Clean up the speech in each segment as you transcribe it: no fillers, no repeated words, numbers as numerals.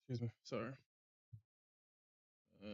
Excuse me. Sorry. Uh,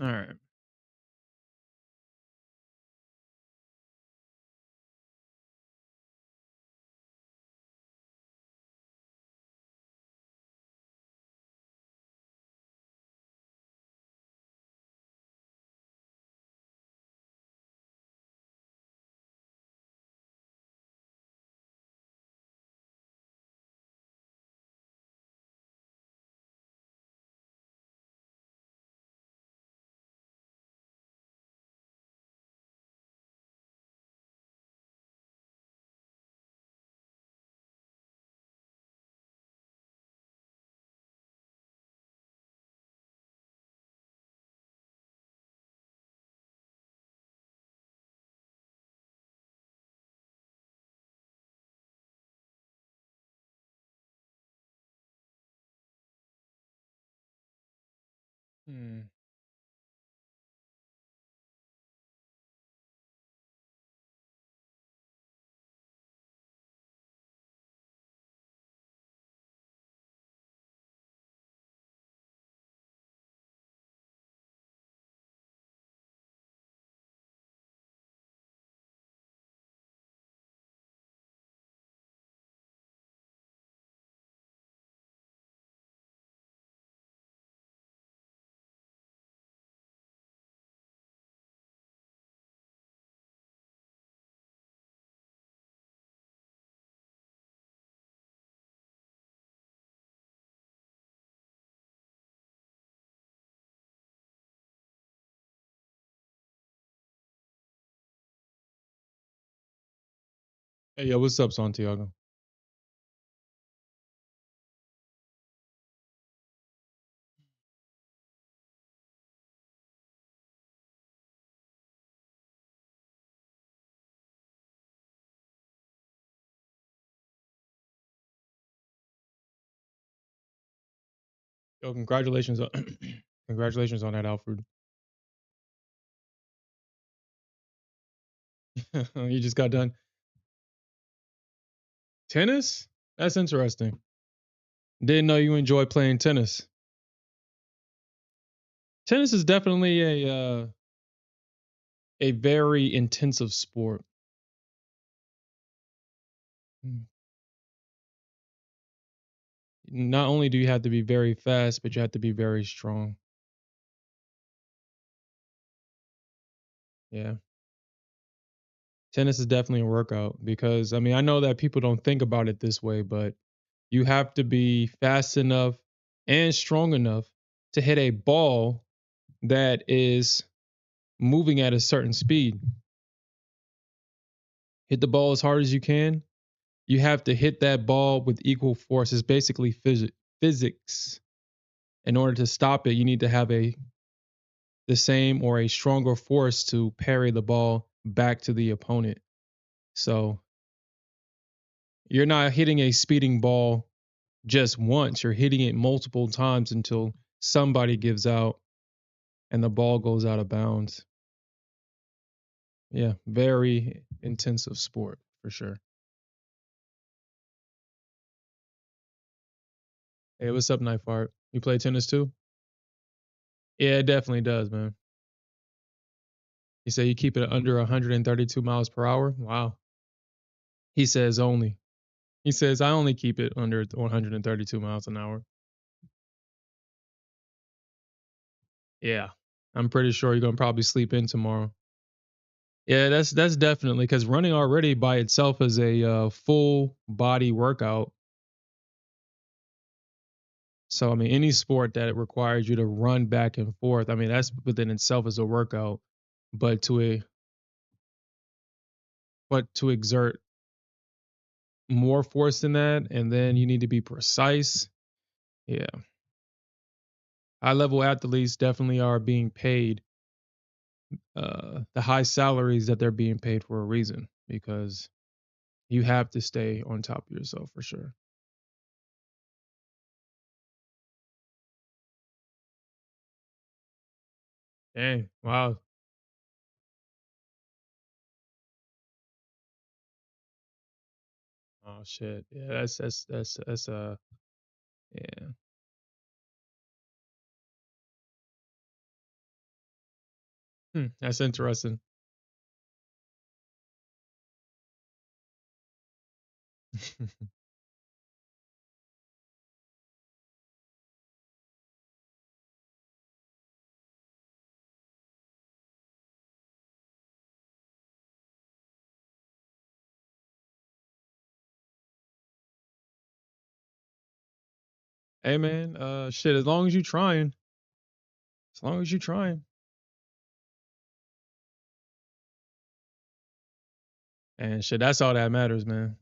all right. Hmm. Hey, yo, what's up, Santiago? Yo, congratulations on congratulations on that, Alfred. You just got done tennis. That's interesting. Didn't know you enjoy playing tennis. Tennis is definitely a very intensive sport. Mm. Not only do you have to be very fast, but you have to be very strong. Yeah. Tennis is definitely a workout because I mean, I know that people don't think about it this way, but you have to be fast enough and strong enough to hit a ball that is moving at a certain speed. Hit the ball as hard as you can. You have to hit that ball with equal force. It's basically physics. In order to stop it, you need to have the same or a stronger force to parry the ball back to the opponent. So you're not hitting a speeding ball just once. You're hitting it multiple times until somebody gives out and the ball goes out of bounds. Yeah, very intensive sport for sure. Hey, what's up, Knife Art? You play tennis too? Yeah, it definitely does, man. You say you keep it under 132 miles per hour? Wow. He says only. He says I only keep it under 132 miles an hour. Yeah. I'm pretty sure you're gonna probably sleep in tomorrow. Yeah, that's definitely because running already by itself is a full body workout. So I mean, any sport that requires you to run back and forth, I mean, that's within itself is a workout. But to exert more force than that, and then you need to be precise. Yeah, high level athletes definitely are being paid the high salaries that they're being paid for a reason because you have to stay on top of yourself for sure. Dang, wow. Oh shit. Yeah, that's yeah. That's interesting. Hey man, shit, as long as you trying, as long as you trying. And shit, that's all that matters, man.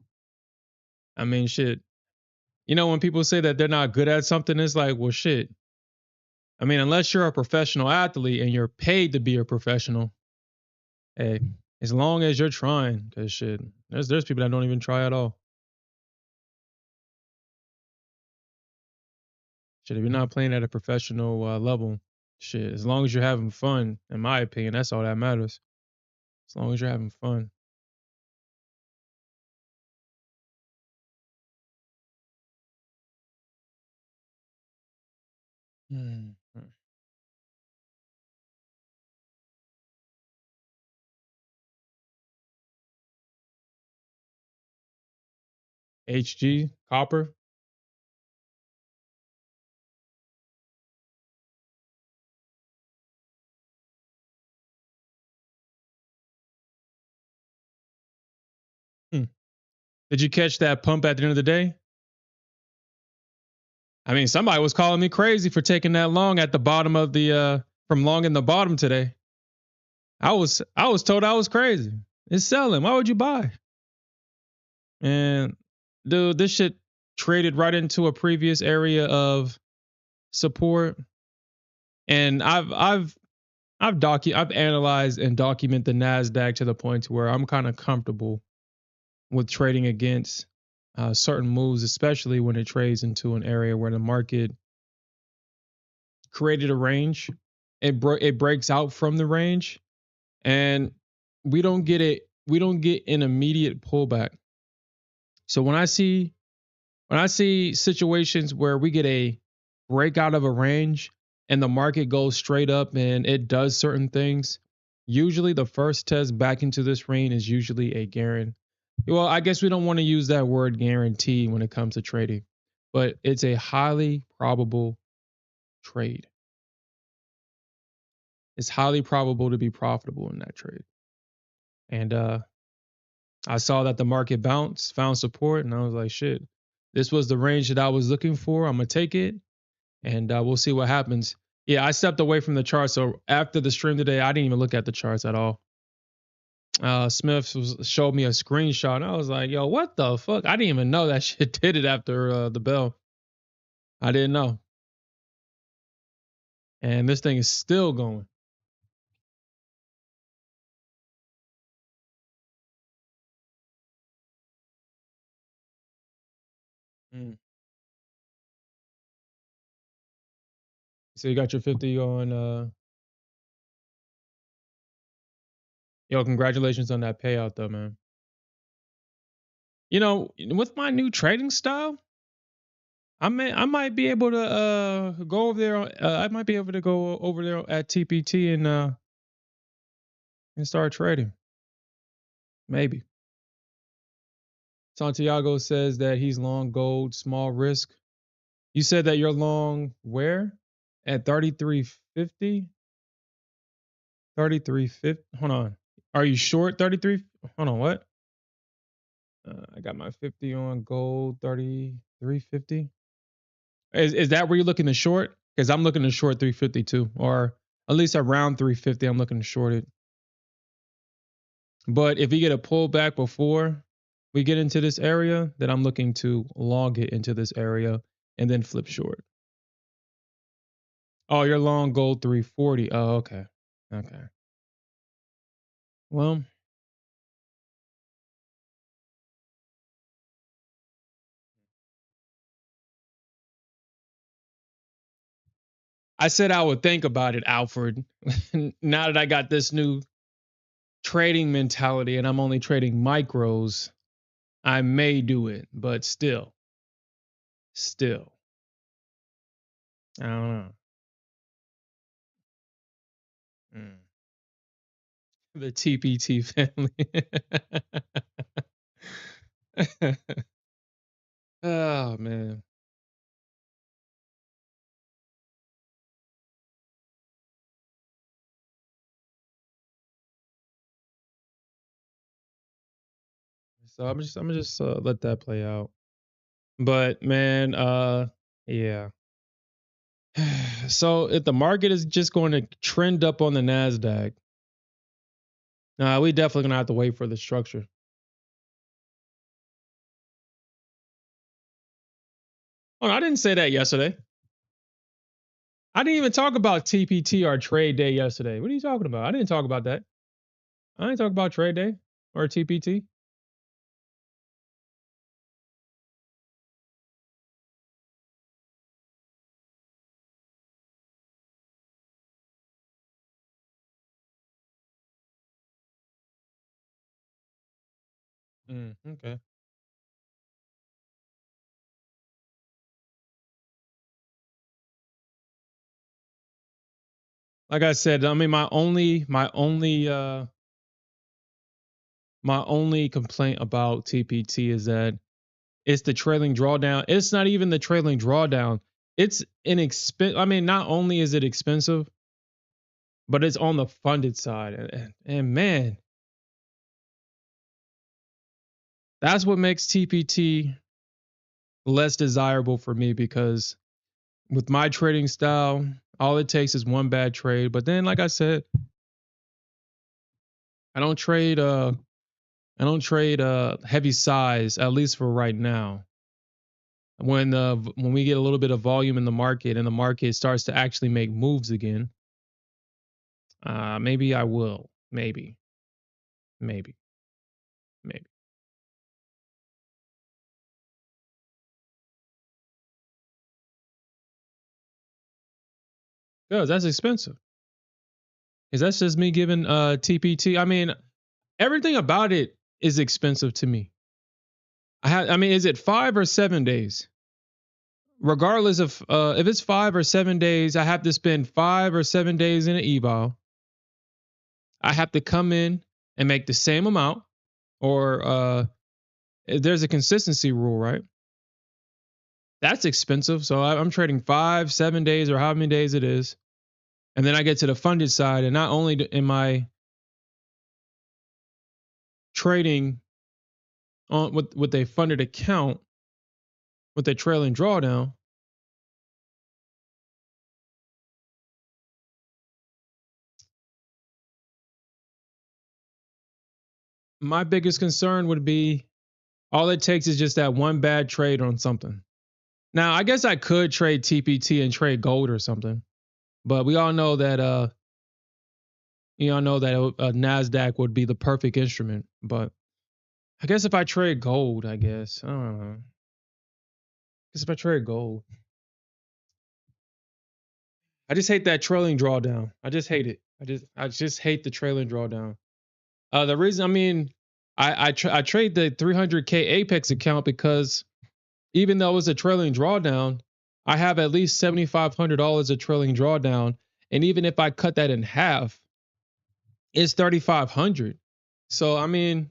I mean, shit. You know, when people say that they're not good at something, it's like, well, shit. I mean, unless you're a professional athlete and you're paid to be a professional, hey, as long as you're trying, because shit, there's people that don't even try at all. Shit, if you're not playing at a professional level, shit, as long as you're having fun, in my opinion, that's all that matters. As long as you're having fun. Hmm. HG, copper. Hmm. Did you catch that pump at the end of the day? I mean, somebody was calling me crazy for taking that long at the bottom of the from long in the bottom today. I was told I was crazy. It's selling. Why would you buy? And dude, this shit traded right into a previous area of support. And I've analyzed and documented the Nasdaq to the point to where I'm kind of comfortable with trading against certain moves, especially when it trades into an area where the market created a range. It breaks out from the range, and we don't get an immediate pullback. So when I see situations where we get a breakout of a range and the market goes straight up and it does certain things, usually the first test back into this range is usually a guarantee. Well, I guess we don't want to use that word guarantee when it comes to trading, but it's a highly probable trade. It's highly probable to be profitable in that trade. And I saw that the market bounced, found support, and I was like, shit, this was the range that I was looking for. I'm gonna take it, and we'll see what happens. Yeah, I stepped away from the chart. So after the stream today, I didn't even look at the charts at all. Showed me a screenshot, and I was like, yo, what the fuck? I didn't even know that shit did it after the bell. I didn't know. And this thing is still going. Mm. So you got your 50 on yo, congratulations on that payout though, man. You know, with my new trading style, I might be able to go over there. I might be able to go over there at TPT and start trading. Maybe. Santiago says that he's long gold, small risk. You said that you're long where? At 33.50? 33.50. Hold on. Are you short 33? Hold on, what? I got my 50 on gold, 33.50. Is that where you're looking to short? Because I'm looking to short 352, or at least around 350. I'm looking to short it. But if you get a pullback before we get into this area, then I'm looking to long it into this area and then flip short. Oh, you're long gold 340. Oh, okay. Okay. Well, I said I would think about it, Alfred. Now that I got this new trading mentality and I'm only trading micros, I may do it, but still, I don't know. Mm. The TPT family. Oh man. So I'm just let that play out. But man, yeah. So if the market is just going to trend up on the Nasdaq, we definitely gonna have to wait for the structure. Oh, I didn't say that yesterday. I didn't even talk about TPT or trade day yesterday. What are you talking about? I didn't talk about that. I didn't talk about trade day or TPT. Okay. Like I said, I mean my only complaint about TPT is that it's the trailing drawdown. It's not even the trailing drawdown. It's inexpensive. I mean, not only is it expensive, but it's on the funded side. And man, that's what makes TPT less desirable for me because with my trading style, all it takes is one bad trade. But then, like I said, I don't trade heavy size, at least for right now. When we get a little bit of volume in the market and the market starts to actually make moves again, maybe I will. Maybe, maybe, maybe. Because that's expensive. Because that's just me giving TPT. I mean, everything about it is expensive to me. I mean, is it 5 or 7 days? Regardless of if it's 5 or 7 days, I have to spend 5 or 7 days in an eval. I have to come in and make the same amount, or there's a consistency rule, right? That's expensive. So I'm trading 5, 7 days, or how many days it is, and then I get to the funded side, and not only am I trading on with a funded account with a trailing drawdown, my biggest concern would be all it takes is just that one bad trade on something. Now, I guess I could trade TPT and trade gold or something, but we all know that Nasdaq would be the perfect instrument. But I guess if I trade gold, I guess I don't know. I guess if I trade gold, I just hate that trailing drawdown. I just hate it. I just hate the trailing drawdown. The reason, I mean, I trade the 300K Apex account because even though it was a trailing drawdown, I have at least $7,500 of trailing drawdown, and even if I cut that in half, it's 3,500. So I mean,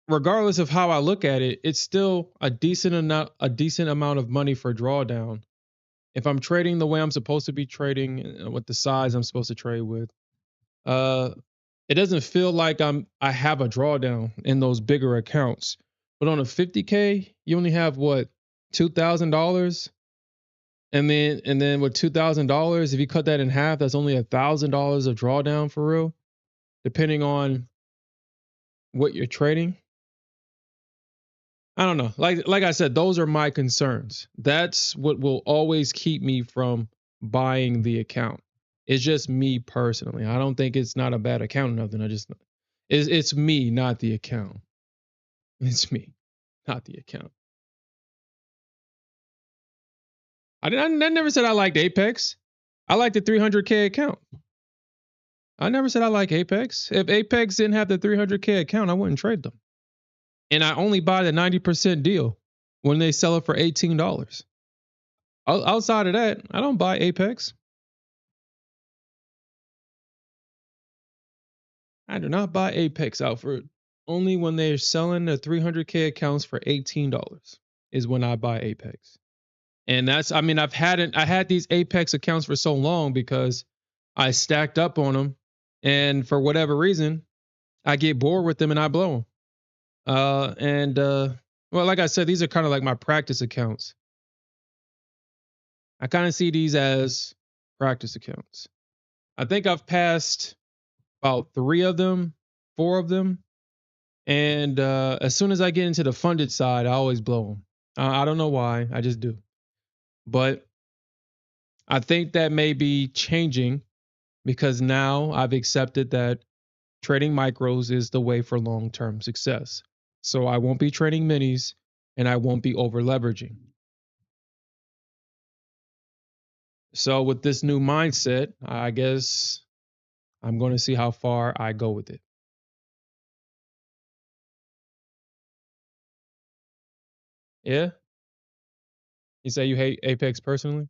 regardless of how I look at it, it's still a decent amount of money for drawdown. If I'm trading the way I'm supposed to be trading, with the size I'm supposed to trade with, uh, it doesn't feel like I have a drawdown in those bigger accounts. But on a 50K, you only have what, $2,000, and then with $2,000, if you cut that in half, that's only $1,000 of drawdown for real, depending on what you're trading. I don't know. Like I said, those are my concerns. That's what will always keep me from buying the account. It's just me personally. I don't think it's not a bad account or nothing. It's me, not the account. It's me, not the account. I never said I liked Apex. I like the 300K account. I never said I like Apex. If Apex didn't have the 300K account, I wouldn't trade them. And I only buy the 90% deal when they sell it for $18. Outside of that, I don't buy Apex. I do not buy Apex, Alfred. Only when they're selling the 300K accounts for $18 is when I buy Apex. And that's, I mean, I had these Apex accounts for so long because I stacked up on them, and for whatever reason, I get bored with them and I blow them. And well, like I said, these are kind of like my practice accounts. I kind of see these as practice accounts. I think I've passed about 3 of them, 4 of them, and as soon as I get into the funded side, I always blow them. I don't know why, I just do. But I think that may be changing because now I've accepted that trading micros is the way for long-term success. So I won't be trading minis and I won't be over leveraging. So with this new mindset, I guess I'm going to see how far I go with it. Yeah? You say you hate Apex personally?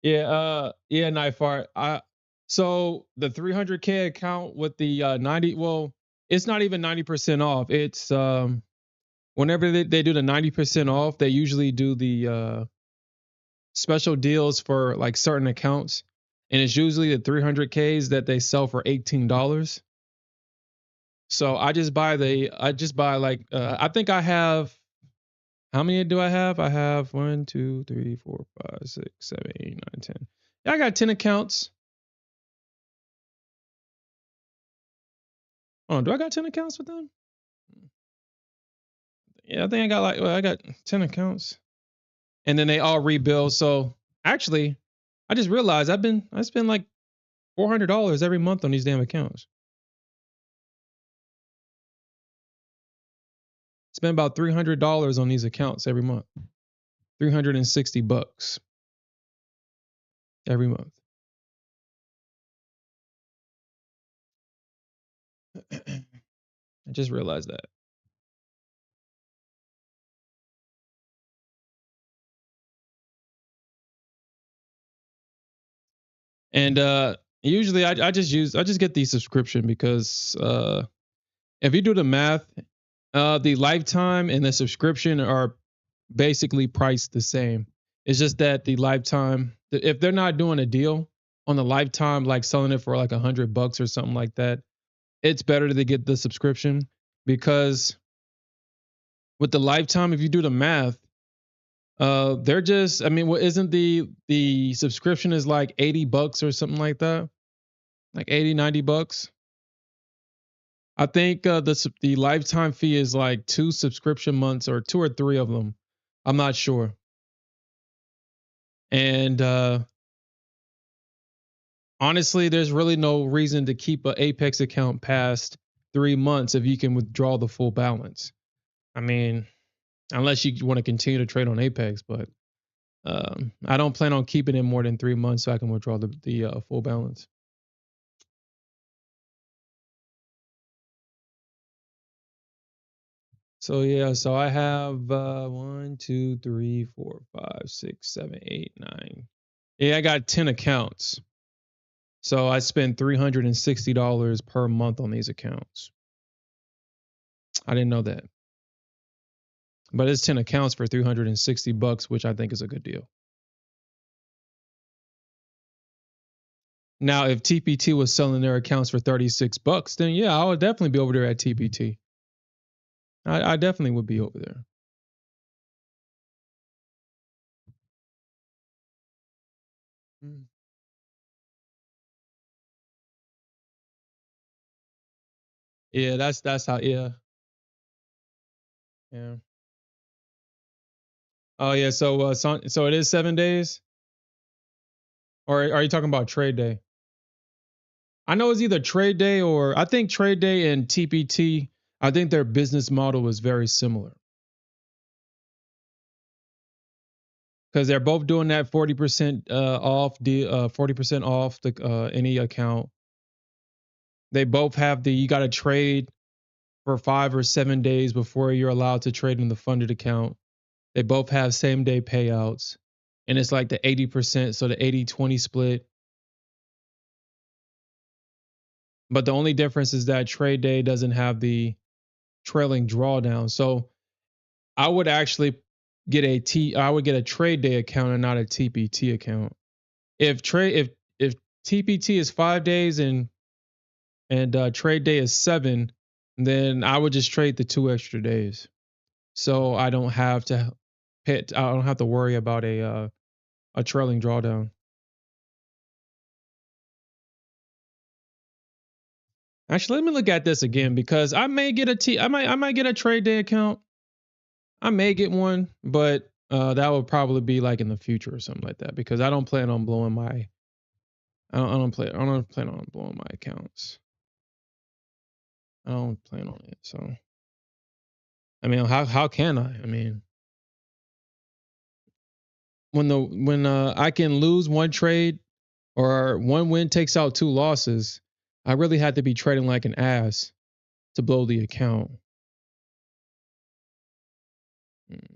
Yeah, yeah, Nightfart. So the 300K account with the 90, well, it's not even 90% off. It's whenever they do the 90% off, they usually do the special deals for like certain accounts. And it's usually the 300Ks that they sell for $18. So I just buy like I think I have, how many do I have? I have 1, 2, 3, 4, 5, 6, 7, 8, 9, 10. Yeah, I got 10 accounts. Oh, do I got 10 accounts with them? Yeah, I think I got like, well, I got 10 accounts. And then they all rebuild. So actually, I just realized I spend like $400 every month on these damn accounts. Spend about $300 on these accounts every month. $360 every month. I just realized that. And usually I just get the subscription because If you do the math, the lifetime and the subscription are basically priced the same. It's just that the lifetime, if they're not doing a deal on the lifetime, like selling it for like $100 or something like that, it's better to get the subscription because with the lifetime, if you do the math, they're just, I mean, what isn't the subscription is like $80 or something like that, like 80, $90. I think the lifetime fee is like 2 subscription months or 2 or 3 of them. I'm not sure. And honestly, there's really no reason to keep an Apex account past 3 months if you can withdraw the full balance. I mean, unless you want to continue to trade on Apex, but I don't plan on keeping it more than 3 months so I can withdraw the full balance. So yeah, so I have 1, 2, 3, 4, 5, 6, 7, 8, 9. Yeah, I got 10 accounts. So I spend $360 per month on these accounts. I didn't know that. But it's 10 accounts for $360, which I think is a good deal. Now, if TPT was selling their accounts for $36, then yeah, I would definitely be over there at TPT. I definitely would be over there. Mm. Yeah, that's how. Yeah, yeah. Oh yeah. So it is 7 days, or are you talking about trade day? I know it's either trade day or I think trade day and TPT. I think their business model is very similar because they're both doing that 40% off the 40% off the any account. They both have the you got to trade for 5 or 7 days before you're allowed to trade in the funded account. They both have same day payouts, and it's like the 80%, so the 80-20 split. But the only difference is that trade day doesn't have the trailing drawdown. So I would actually I would get a trade day account and not a TPT account. If TPT is 5 days and trade day is 7, then I would just trade the 2 extra days. So I don't have to I don't have to worry about a trailing drawdown. Actually, let me look at this again because I might get a trade day account. I may get one, but that would probably be like in the future or something like that because I don't plan on blowing my I don't plan on blowing my accounts. I don't plan on it. So I mean, how can I? I mean, when I can lose one trade or one win takes out 2 losses, I really had to be trading like an ass to blow the account. Mm.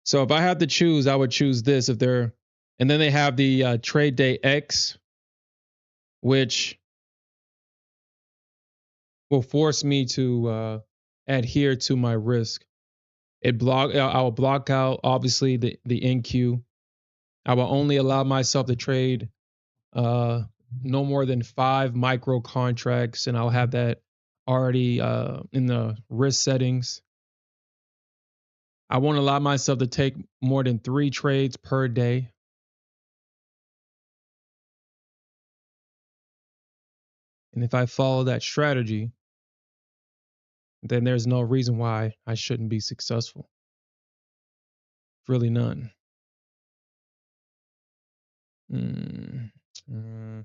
So if I had to choose, I would choose this if they're, and then they have the trade day X, which will force me to adhere to my risk. I will block out obviously the NQ. I will only allow myself to trade uh, no more than 5 micro contracts, and I'll have that already in the risk settings. I won't allow myself to take more than 3 trades per day. And if I follow that strategy, then there's no reason why I shouldn't be successful. Really none. Mm, uh,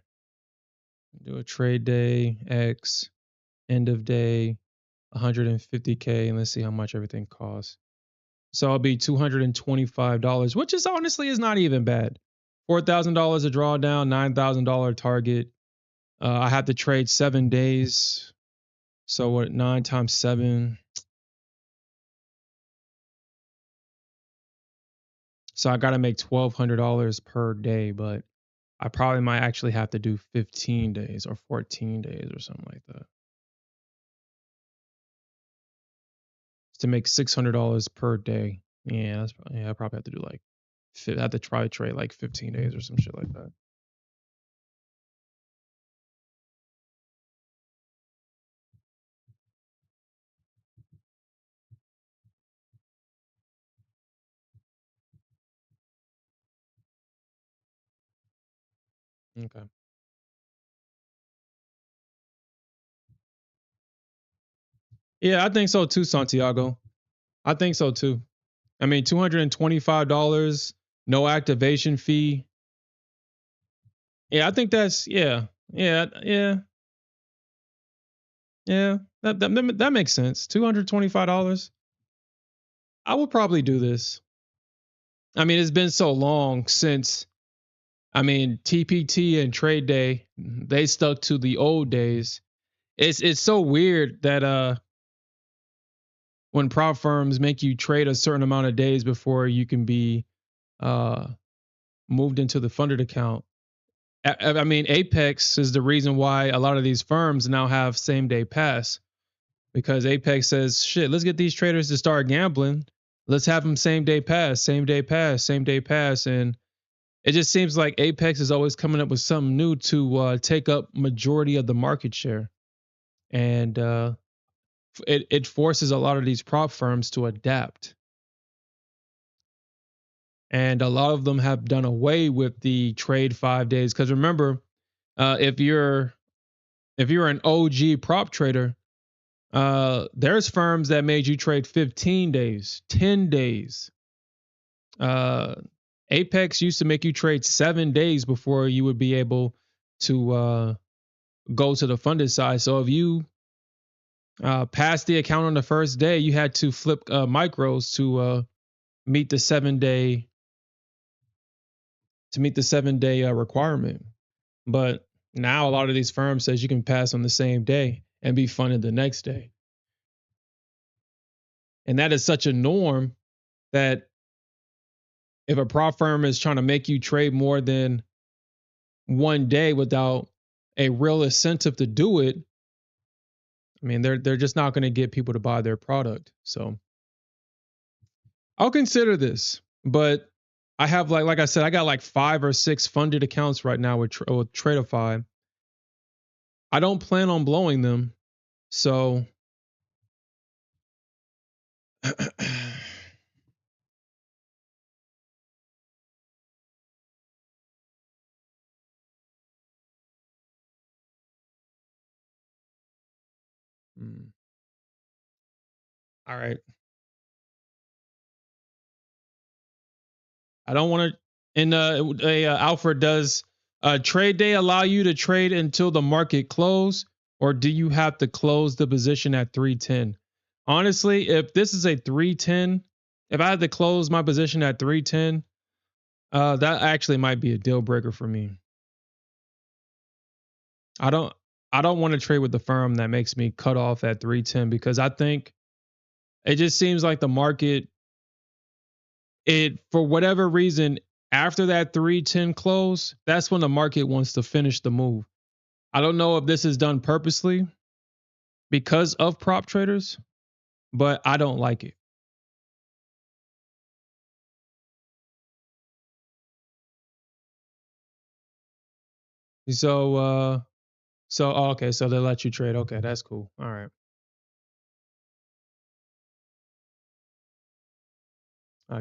do a trade day, X, end of day, 150K, and let's see how much everything costs. So I'll be $225, which is honestly is not even bad. $4,000 a drawdown, $9,000 target. I have to trade 7 days. So what? 9 times 7. So I got to make $1,200 per day, but I probably might actually have to do 15 days or 14 days or something like that to make $600 per day. Yeah, I probably have to do like I have to try trade like 15 days or some shit like that. Okay. Yeah, I think so too, Santiago. I think so too. I mean, $225, no activation fee. Yeah, I think that's yeah. That makes sense. $225. I would probably do this. I mean, it's been so long since TPT and trade day, they stuck to the old days. It's so weird that when prop firms make you trade a certain amount of days before you can be uh moved into the funded account. I mean, Apex is the reason why a lot of these firms now have same day pass, because Apex says, shit, let's get these traders to start gambling. Let's have them same day pass, same day pass, same day pass. And it just seems like Apex is always coming up with something new to take up majority of the market share. And it forces a lot of these prop firms to adapt. And a lot of them have done away with the trade 5 days. Because remember, if you're an OG prop trader, there's firms that made you trade 15 days, 10 days. Uh, Apex used to make you trade 7 days before you would be able to go to the funded side. So if you passed the account on the first day, you had to flip micros to meet the 7 day requirement. But now a lot of these firms says you can pass on the same day and be funded the next day. And that is such a norm that if a prop firm is trying to make you trade more than one day without a real incentive to do it, I mean, they're just not going to get people to buy their product. So I'll consider this, but I have like I said, I got like 5 or 6 funded accounts right now with Tradeify. I don't plan on blowing them, so mm, all right. I don't want to. And Alfred, does trade day allow you to trade until the market close, or do you have to close the position at 310? Honestly, if this is a 310, if I had to close my position at 310, that actually might be a deal breaker for me. I don't I don't want to trade with the firm that makes me cut off at 310, because I think it just seems like the market, it for whatever reason, after that 310 close, that's when the market wants to finish the move. I don't know if this is done purposely because of prop traders, but I don't like it. So okay, so they let you trade. Okay, that's cool. All right.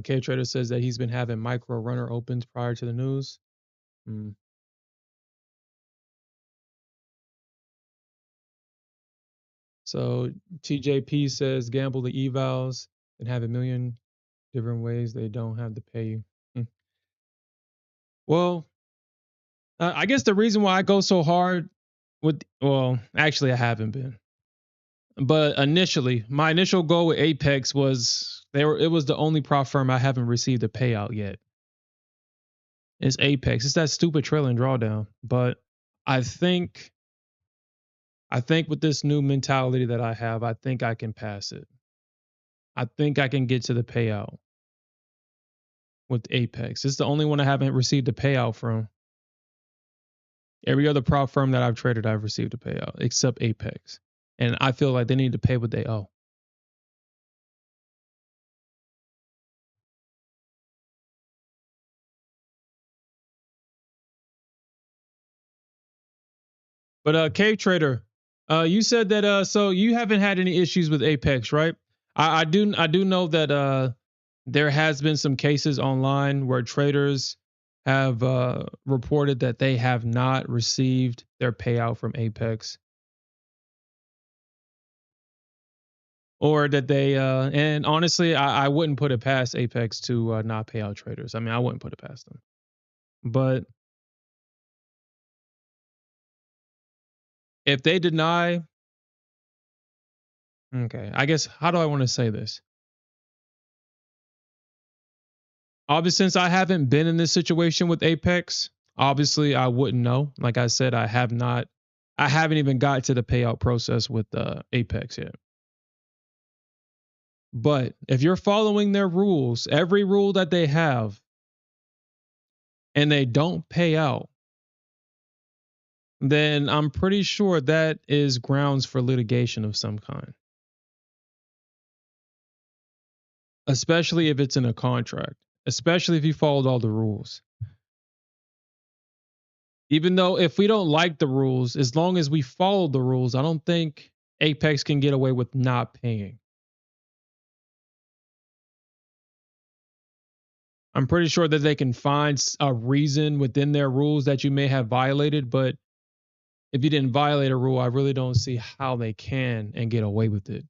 K Trader says that he's been having micro runner opens prior to the news. Mm. So TJP says gamble the evals and have a million different ways they don't have to pay you. Mm. Well, I guess the reason why I go so hard well, actually, I haven't been. But initially, my initial goal with Apex was it was the only prop firm I haven't received a payout yet. It's Apex. It's that stupid trailing drawdown. But I think with this new mentality that I have, I think I can pass it. I think I can get to the payout with Apex. It's the only one I haven't received a payout from. Every other prop firm that I've traded, I've received a payout except Apex. And I feel like they need to pay what they owe. But Cave Trader, you said that so you haven't had any issues with Apex, right? I do know that there has been some cases online where traders have reported that they have not received their payout from Apex, or that they and honestly, I wouldn't put it past Apex to not pay out traders. I mean, I wouldn't put it past them. But if they deny, okay, I guess how do I want to say this? Obviously, since I haven't been in this situation with Apex, obviously I wouldn't know. Like I said, I haven't even got to the payout process with Apex yet. But if you're following their rules, every rule that they have, and they don't pay out, then I'm pretty sure that is grounds for litigation of some kind, especially if it's in a contract, especially if you followed all the rules. Even though if we don't like the rules, as long as we follow the rules, I don't think Apex can get away with not paying. I'm pretty sure that they can find a reason within their rules that you may have violated, but if you didn't violate a rule, I really don't see how they can and get away with it.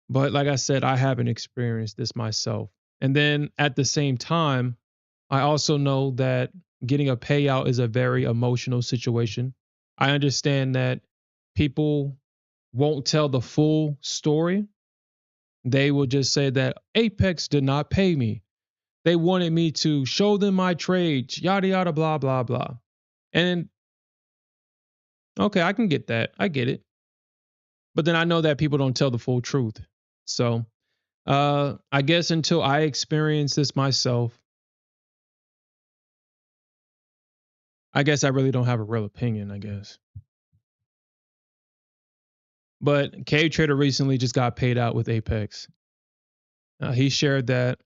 But like I said, I haven't experienced this myself. And then at the same time, I also know that getting a payout is a very emotional situation. I understand that people won't tell the full story. They will just say that Apex did not pay me. They wanted me to show them my trades, yada, yada, blah, blah, blah. And okay, I can get that. I get it. But then I know that people don't tell the full truth. So I guess until I experience this myself, I guess I really don't have a real opinion, I guess. But Cave Trader recently just got paid out with Apex. He shared that.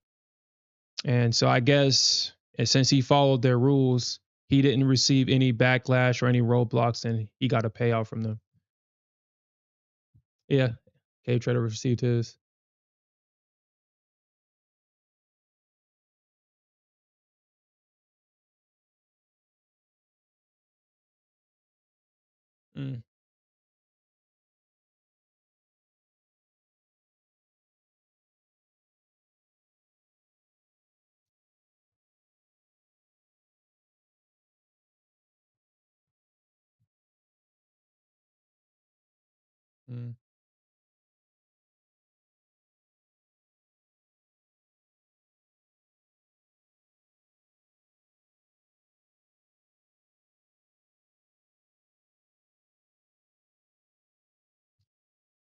And so I guess since he followed their rules, he didn't receive any backlash or any roadblocks, and he got a payout from them. Yeah, Cave Trader received his. Mm, mm,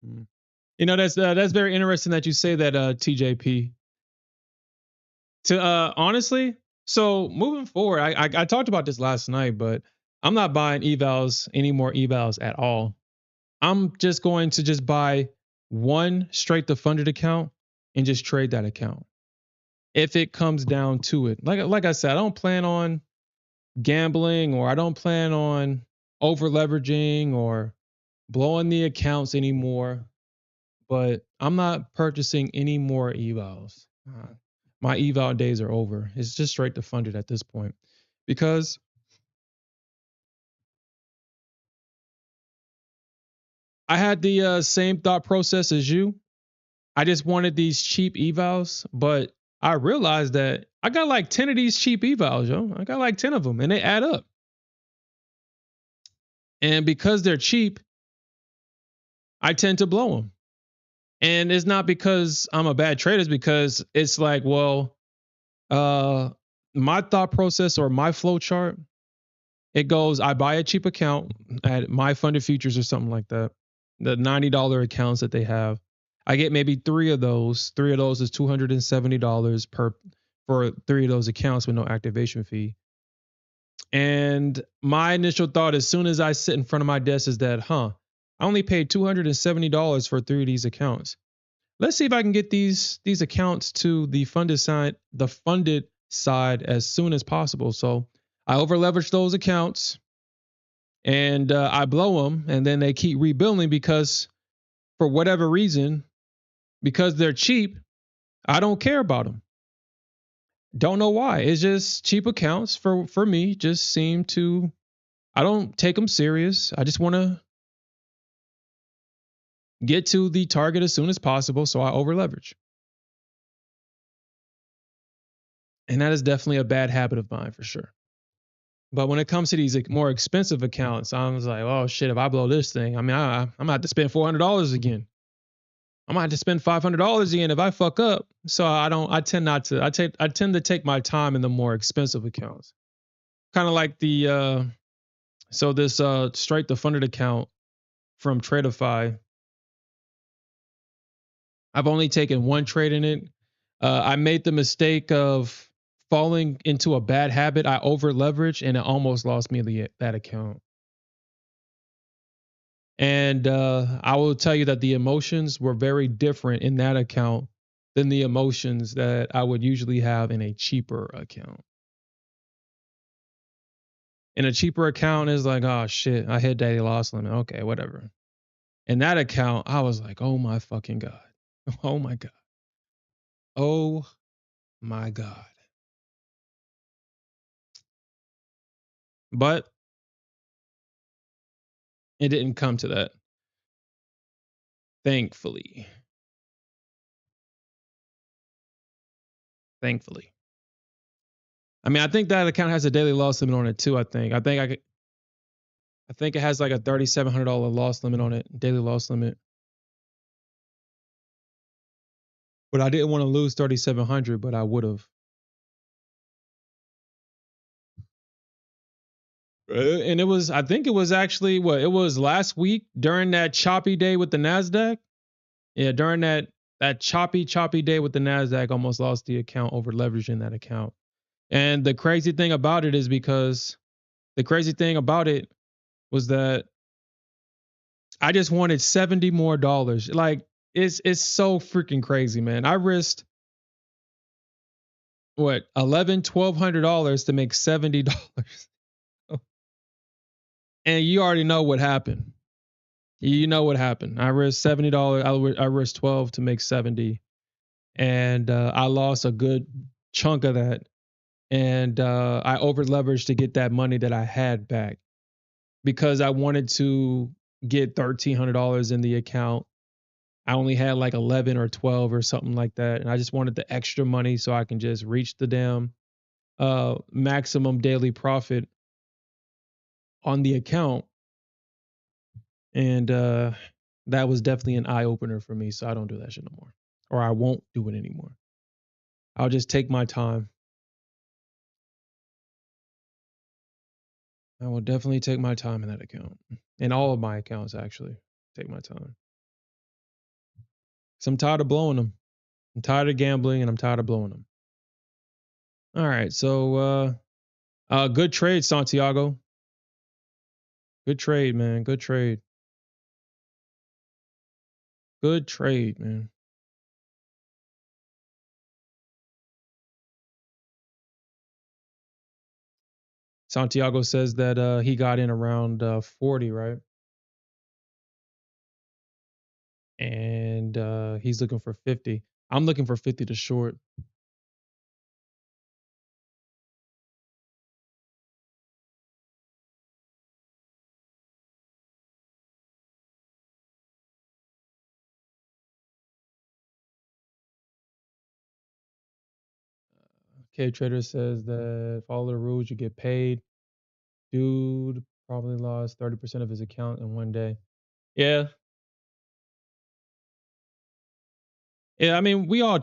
mm. You know, that's very interesting that you say that, TJP. To honestly, so moving forward, I talked about this last night, but I'm not buying evals any more evals at all. I'm just going to just buy one straight to funded account and just trade that account if it comes down to it. Like I said, I don't plan on gambling, or I don't plan on over leveraging or blowing the accounts anymore. But I'm not purchasing any more evals. My eval days are over. It's just straight to funded at this point because I had the same thought process as you. I just wanted these cheap evals, but I realized that I got like 10 of these cheap evals, yo. I got like 10 of them and they add up. And because they're cheap, I tend to blow them. And it's not because I'm a bad trader, it's because it's like, well, uh my thought process or my flow chart, it goes, I buy a cheap account at my funded futures or something like that. The $90 accounts that they have. I get maybe three of those. Three of those is $270 per for three of those accounts with no activation fee. And my initial thought as soon as I sit in front of my desk is that, I only paid $270 for 3 of these accounts. Let's see if I can get these accounts to the funded side as soon as possible. So I over leverage those accounts and I blow them, and then they keep rebuilding because for whatever reason, because they're cheap, I don't care about them. Don't know why. It's just cheap accounts for me just seem to, I don't take them serious. I just want to get to the target as soon as possible, so I over leverage. And that is definitely a bad habit of mine for sure. But when it comes to these more expensive accounts, I was like, oh shit, if I blow this thing, I mean, I'm gonna have to spend $400 again. I'm gonna have to spend $500 again if I fuck up. So I tend not to. I tend to take my time in the more expensive accounts. Kind of like this straight to funded account from Tradeify. I've only taken one trade in it. I made the mistake of falling into a bad habit. I over leveraged and it almost lost me that account. And I will tell you that the emotions were very different in that account than the emotions that I would usually have in a cheaper account. In a cheaper account is like, oh shit, I hit daily loss limit. Okay, whatever. In that account, I was like, oh my fucking God. Oh my God. Oh my God. But it didn't come to that. Thankfully. Thankfully. I mean, I think that account has a daily loss limit on it too, I think. I think it has like a $3,700 loss limit on it, daily loss limit. But I didn't want to lose 3,700, but I would have. And it was, I think it was actually it was last week during that choppy day with the Nasdaq. Yeah, during that choppy day with the Nasdaq, almost lost the account over leveraging that account. And the crazy thing about it is because the crazy thing about it was that I just wanted $70 more. Like it's so freaking crazy, man. I risked what $1,100-$1,200 to make $70. And you already know what happened. You know what happened. I risked $70. I risked 12 to make 70. And I lost a good chunk of that. And I over leveraged to get that money that I had back because I wanted to get $1,300 in the account. I only had like 11 or 12 or something like that. And I just wanted the extra money so I can just reach the damn maximum daily profit on the account. And that was definitely an eye opener for me. So I don't do that shit no more, or I won't do it anymore. I'll just take my time. I will definitely take my time in that account. In all of my accounts, actually, take my time. So I'm tired of blowing them. I'm tired of gambling and I'm tired of blowing them. All right. So good trade, Santiago. Good trade, man. Good trade. Good trade, man. Santiago says that he got in around 40, right? And he's looking for 50. I'm looking for 50 to short. K Trader says that follow the rules, you get paid. Dude probably lost 30% of his account in one day. Yeah. Yeah, I mean, we all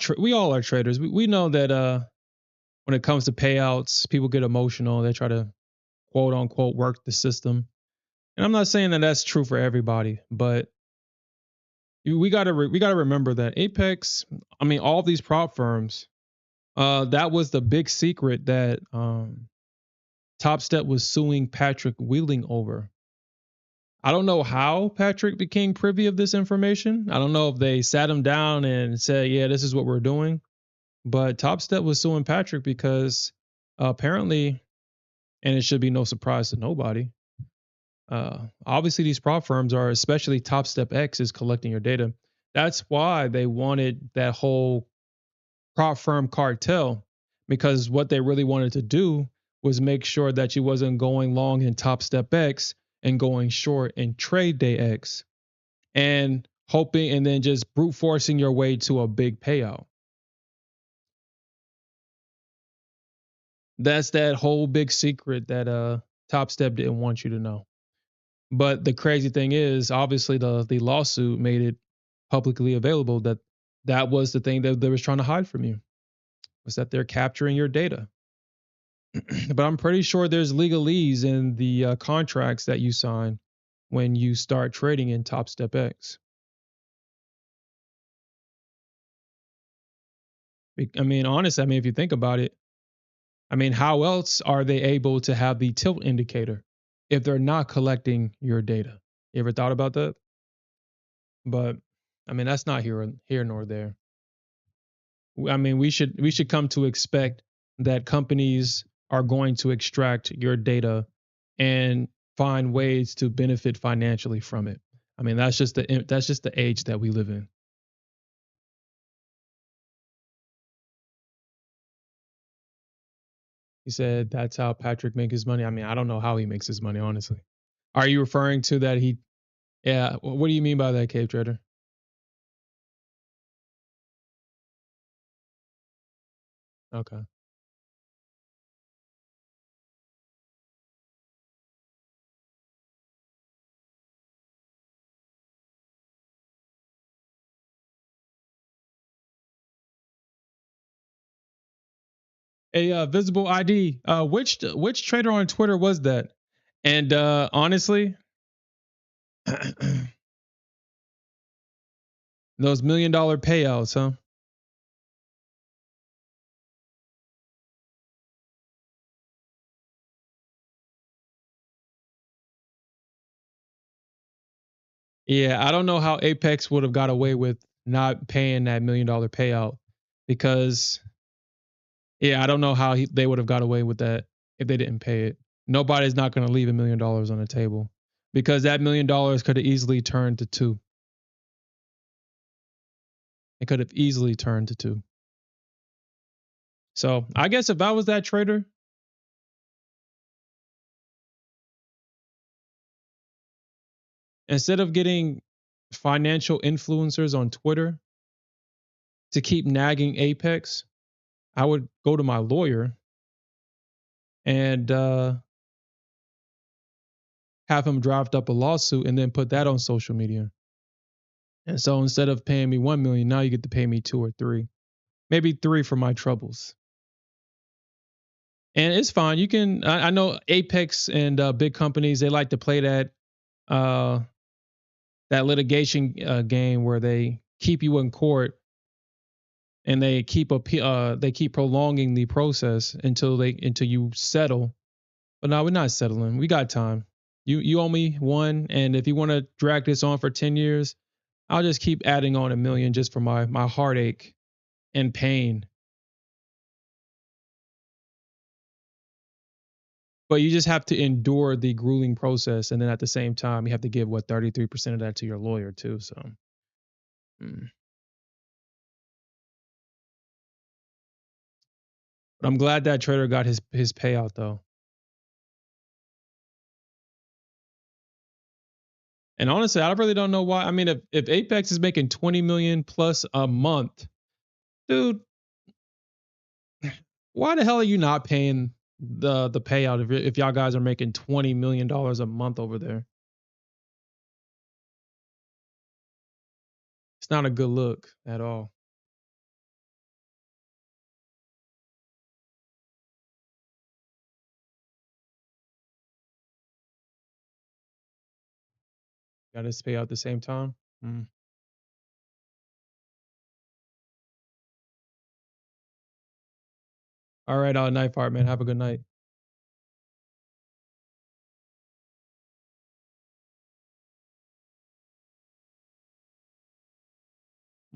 are traders. We know that when it comes to payouts, people get emotional. They try to quote unquote work the system. And I'm not saying that that's true for everybody, but we got to remember that Apex, I mean, all these prop firms, that was the big secret that Top Step was suing Patrick Wheeling over. I don't know how Patrick became privy of this information. I don't know if they sat him down and said, "Yeah, this is what we're doing." But Top Step was suing Patrick because apparently, and it should be no surprise to nobody, obviously these prop firms are, especially Top Step X, is collecting your data. That's why they wanted that whole prop firm cartel, because what they really wanted to do was make sure that you wasn't going long in Top Step X and going short in Trade Day X and hoping and then just brute forcing your way to a big payout. That's that whole big secret that Top Step didn't want you to know. But the crazy thing is, obviously the lawsuit made it publicly available that that was the thing that they was trying to hide from you, was that they're capturing your data. But I'm pretty sure there's legalese in the contracts that you sign when you start trading in Top Step X. I mean, honestly, I mean, if you think about it, I mean, how else are they able to have the tilt indicator if they're not collecting your data? You ever thought about that? But I mean, that's not here nor there. I mean, we should come to expect that companies are going to extract your data and find ways to benefit financially from it. I mean, that's just the age that we live in. He said that's how Patrick makes his money. I mean, I don't know how he makes his money, honestly. Are you referring to that he? Yeah. What do you mean by that, Cave Trader? Okay. A visible ID. Which trader on Twitter was that? And honestly, those $1 million payouts, huh? Yeah, I don't know how Apex would have got away with not paying that $1 million payout because yeah, I don't know how they would have got away with that if they didn't pay it. Nobody's not going to leave $1 million on the table because that $1 million could have easily turned to two. It could have easily turned to two. So I guess if I was that trader, instead of getting financial influencers on Twitter to keep nagging Apex, I would go to my lawyer and have him draft up a lawsuit and then put that on social media. And so instead of paying me 1 million, now you get to pay me 2 or 3, maybe 3 for my troubles. And it's fine. You can. I know Apex and big companies, they like to play uh, that litigation game where they keep you in court and they keep prolonging the process until you settle. But no, we're not settling. We got time. You owe me one, and if you want to drag this on for 10 years, I'll just keep adding on 1 million just for my heartache and pain. But you just have to endure the grueling process, and then at the same time, you have to give what 33% of that to your lawyer too. So, mm. But I'm glad that trader got his payout though. And honestly, I really don't know why. I mean, if Apex is making 20 million plus a month, dude, why the hell are you not paying the payout if y'all guys are making $20 million a month over there? It's not a good look at all. Got this payout at the same time. Mm. All right, Night Fire, man. Have a good night.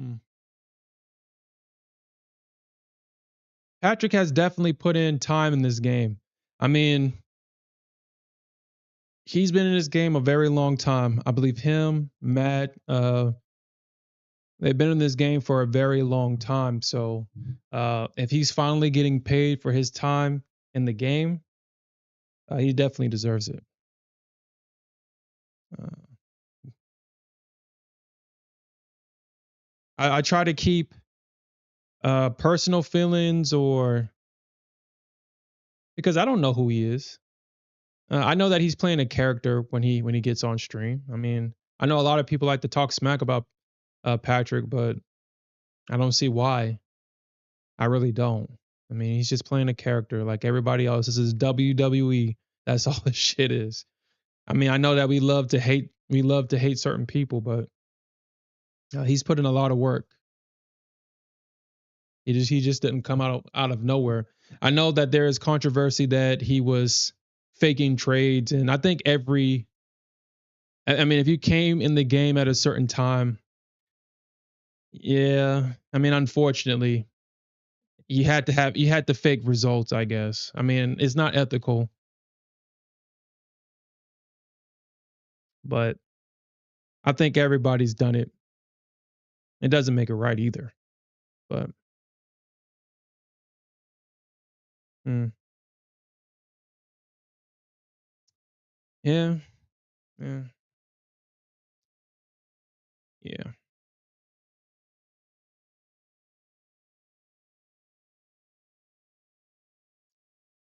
Mm. Patrick has definitely put in time in this game. I mean, he's been in this game a very long time. I believe him, Matt, they've been in this game for a very long time. So if he's finally getting paid for his time in the game, he definitely deserves it. Uh, I try to keep personal feelings or because I don't know who he is. I know that he's playing a character when he gets on stream. I mean, I know a lot of people like to talk smack about Patrick, but I don't see why. I really don't. I mean, he's just playing a character like everybody else. This is WWE. That's all this shit is. I mean, I know that we love to hate certain people, but he's put in a lot of work. He just didn't come out of nowhere. I know that there is controversy that he was faking trades, and I think I mean, if you came in the game at a certain time, yeah, I mean, unfortunately, you had to fake results, I guess. I mean, it's not ethical, but I think everybody's done it. It doesn't make it right either. But mm, yeah, yeah, yeah.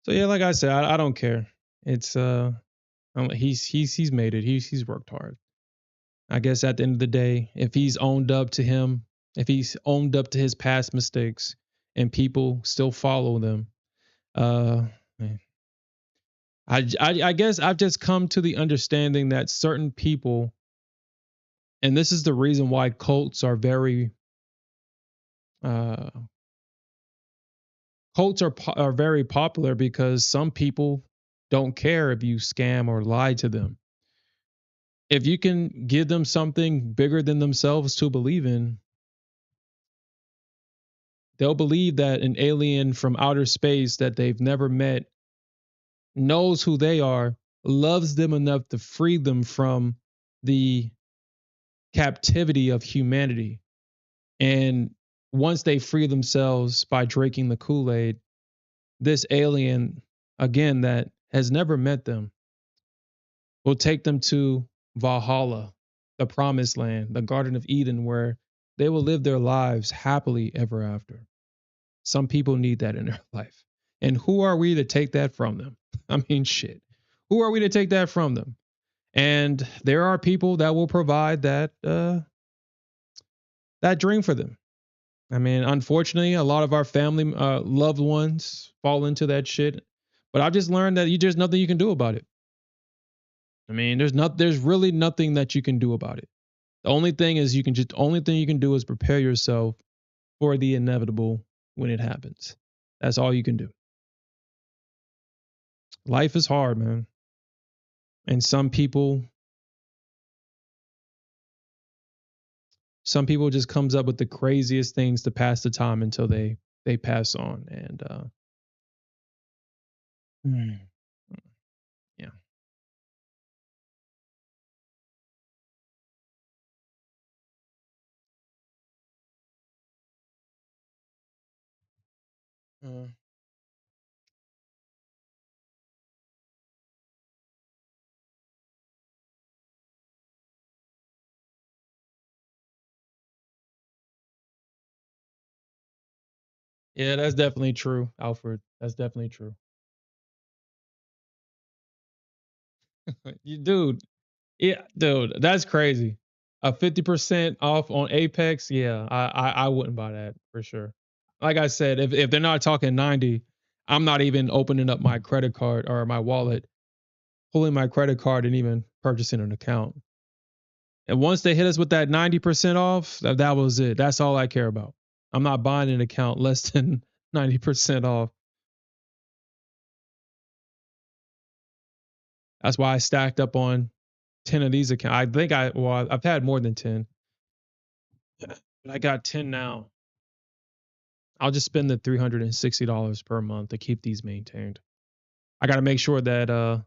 So yeah, like I said, I don't care. It's he's made it. He's worked hard. I guess at the end of the day, if he's owned up to his past mistakes, and people still follow them, uh, man, I guess I've just come to the understanding that certain people, and this is the reason why uh, cults are very popular because some people don't care if you scam or lie to them. If you can give them something bigger than themselves to believe in, they'll believe that an alien from outer space that they've never met knows who they are, loves them enough to free them from the captivity of humanity. And once they free themselves by drinking the Kool Aid, this alien, again, that has never met them, will take them to Valhalla, the promised land, the Garden of Eden, where they will live their lives happily ever after. Some people need that in their life. And who are we to take that from them? I mean, shit. Who are we to take that from them? And there are people that will provide that dream for them. I mean, unfortunately, a lot of our family loved ones fall into that shit. But I've just learned that there's nothing you can do about it. I mean, there's really nothing that you can do about it. The only thing you can do is prepare yourself for the inevitable when it happens. That's all you can do. Life is hard, man. And some people just comes up with the craziest things to pass the time until they pass on. And mm, yeah. Uh, yeah, that's definitely true, Alfred. That's definitely true. Dude, yeah, dude, that's crazy. A 50% off on Apex, yeah, I wouldn't buy that for sure. Like I said, if they're not talking 90, I'm not even opening up my credit card or my wallet, pulling my credit card and even purchasing an account. And once they hit us with that 90% off, that was it. That's all I care about. I'm not buying an account less than 90% off. That's why I stacked up on 10 of these accounts. I've had more than 10. But I got 10 now. I'll just spend the $360 per month to keep these maintained. I got to make sure that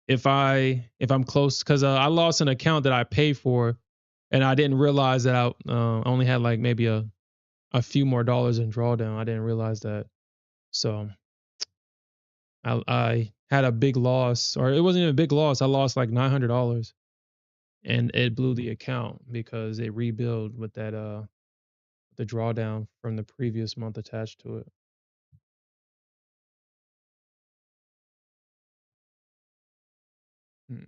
if I'm close, because I lost an account that I paid for, and I didn't realize that I only had like maybe a few more dollars in drawdown. I didn't realize that, so I had a big loss, or it wasn't even a big loss. I lost like $900, and it blew the account because it rebuilt with that the drawdown from the previous month attached to it. Hmm.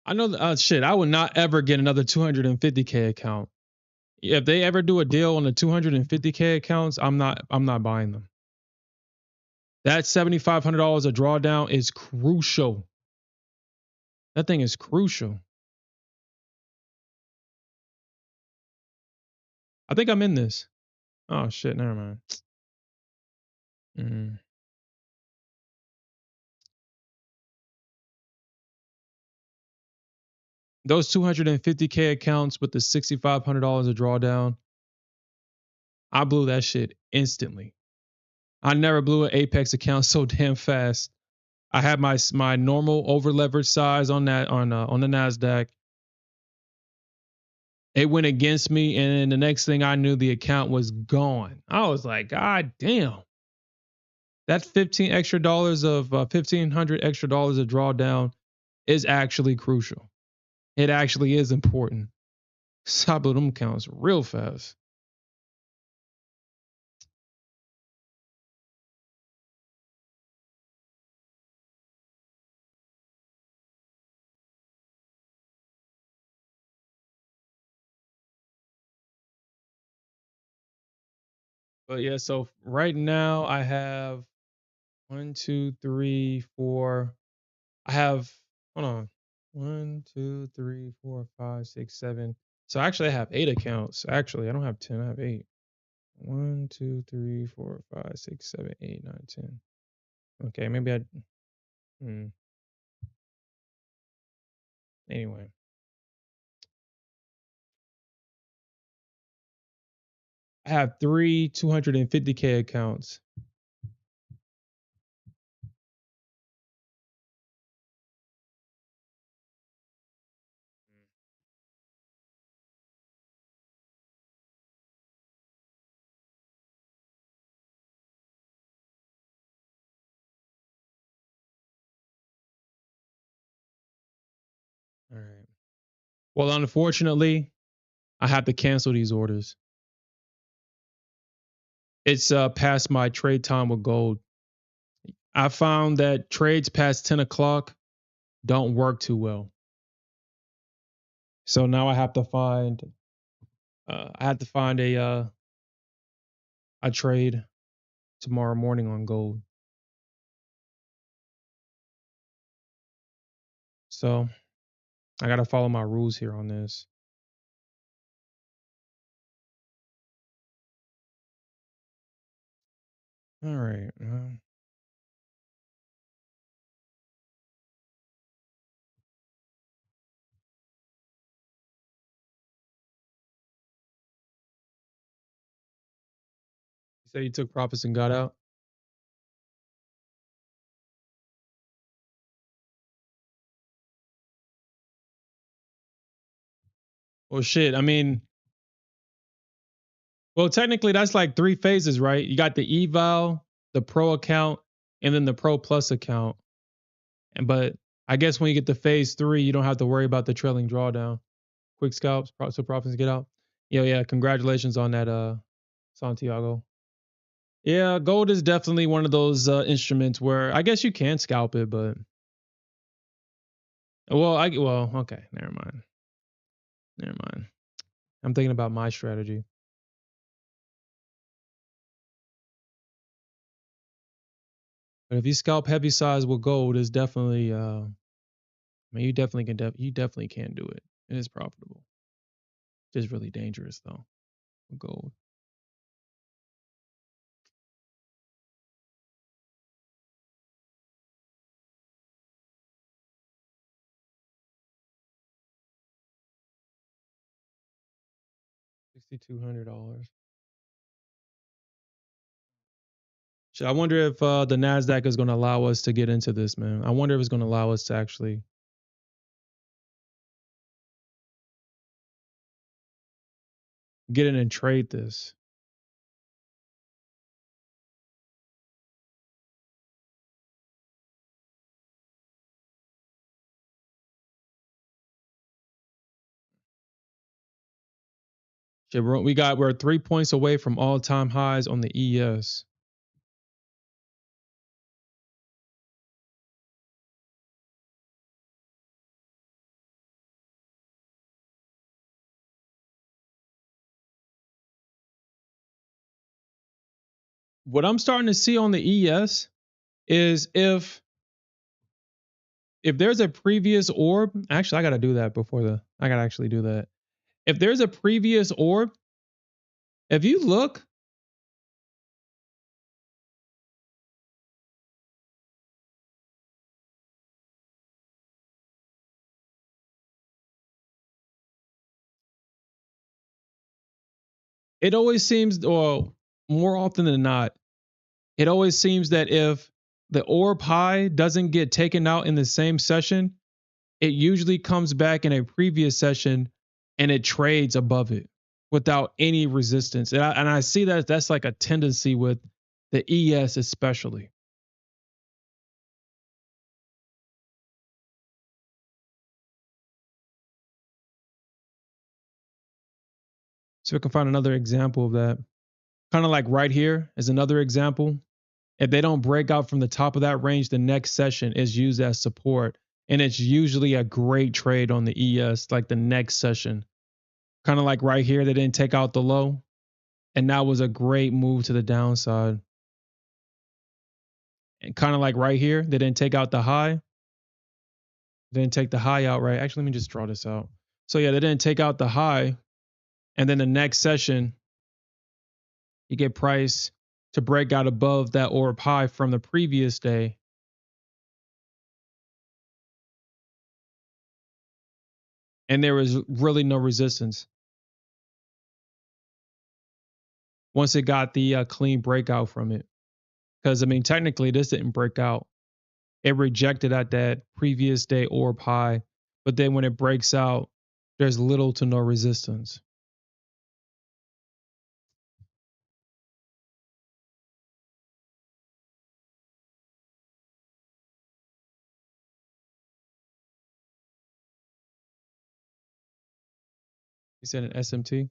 I know shit. I would not ever get another 250K account. If they ever do a deal on the 250K accounts, I'm not buying them. That $7,500 a drawdown is crucial. That thing is crucial. I think I'm in this. Oh shit, never mind. Mm. Those 250K accounts with the $6,500 a drawdown, I blew that shit instantly. I never blew an Apex account so damn fast. I had my normal over leverage size on that on the Nasdaq. It went against me, and then the next thing I knew, the account was gone. I was like, God damn. That 15 extra dollars of 1,500 extra dollars of drawdown is actually crucial. It actually is important. So I blew them accounts real fast. But yeah, so right now I have one, two, three, four. I have, hold on. One, two, three, four, five, six, seven. So actually I have 8 accounts. Actually, I don't have 10, I have 8. One, two, three, four, five, six, seven, eight, nine, 10. Okay, maybe hmm. Anyway, I have three 250K accounts. All right. Well, unfortunately, I have to cancel these orders. It's past my trade time with gold. I found that trades past 10 o'clock don't work too well. So now I have to find a trade tomorrow morning on gold. So I got to follow my rules here on this. All right. You say you took profits and got out? Well, shit. I mean, well, technically that's like 3 phases, right? You got the eval, the pro account, and then the pro plus account. And but I guess when you get to phase 3, you don't have to worry about the trailing drawdown. Quick scalps, so profits get out. Yeah, yeah. Congratulations on that, Santiago. Yeah, gold is definitely one of those instruments where I guess you can scalp it, but well, okay, never mind. Never mind. I'm thinking about my strategy. But if you scalp heavy size with gold, it's definitely I mean, you definitely can. You definitely can do it. It is profitable. Just really dangerous though. Gold. $6,200. I wonder if the Nasdaq is going to allow us to get into this, man. I wonder if it's going to allow us to actually get in and trade this. Shit, we're 3 points away from all time highs on the ES. What I'm starting to see on the ES is if there's a previous orb, actually I gotta do that before I gotta actually do that. If there's a previous orb, if you look, it always seems, or more often than not, it always seems that if the orb high doesn't get taken out in the same session, it usually comes back in a previous session and it trades above it without any resistance. And I see that that's like a tendency with the ES especially. So we can find another example of that. Kind of like right here is another example. If they don't break out from the top of that range, the next session is used as support. And it's usually a great trade on the ES, like the next session. Kind of like right here, they didn't take out the low. And that was a great move to the downside. And kind of like right here, they didn't take out the high. They didn't take the high out, right? Actually, let me just draw this out. So yeah, they didn't take out the high. And then the next session, you get price to break out above that orb high from the previous day. And there was really no resistance once it got the clean breakout from it. Because, I mean, technically, this didn't break out. It rejected at that previous day orb high. But then when it breaks out, there's little to no resistance. You said an SMT?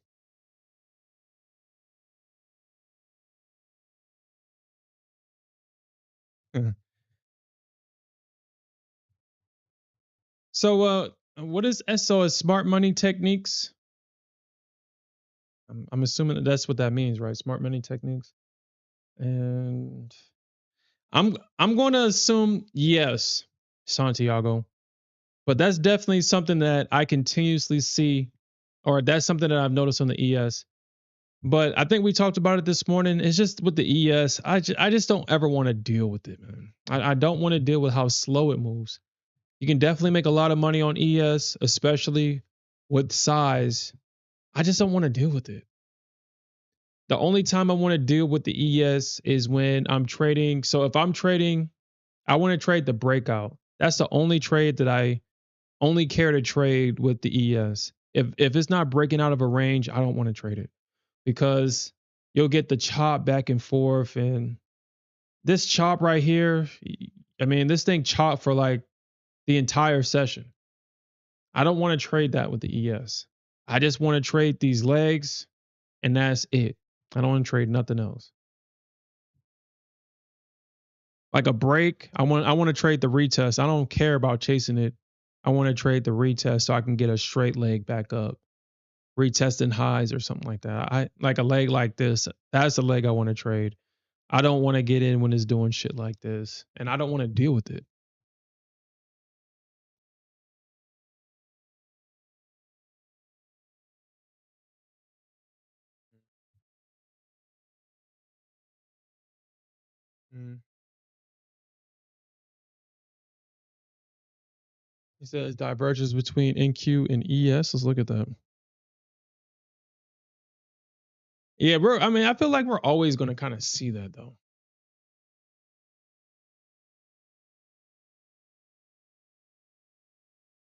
So, what is SO as smart money techniques? I'm assuming that that's what that means, right? Smart money techniques. And I'm going to assume yes, Santiago. But that's definitely something that I continuously see, or that's something that I've noticed on the ES. But I think we talked about it this morning. It's just with the ES, I just don't ever want to deal with it, man. I don't want to deal with how slow it moves. You can definitely make a lot of money on ES, especially with size. I just don't want to deal with it. The only time I want to deal with the ES is when I'm trading. So if I'm trading, I want to trade the breakout. That's the only trade that I only care to trade with the ES. If it's not breaking out of a range, I don't want to trade it because you'll get the chop back and forth. And this chop right here, I mean, this thing chopped for like the entire session. I don't want to trade that with the ES. I just want to trade these legs and that's it. I don't want to trade nothing else. Like a break, I want to trade the retest. I don't care about chasing it. I want to trade the retest so I can get a straight leg back up, retesting highs or something like that. I like a leg like this. That's the leg I want to trade. I don't want to get in when it's doing shit like this, and I don't want to deal with it. Mm. He says divergence between NQ and ES. Let's look at that. Yeah, I mean, I feel like we're always going to kind of see that though.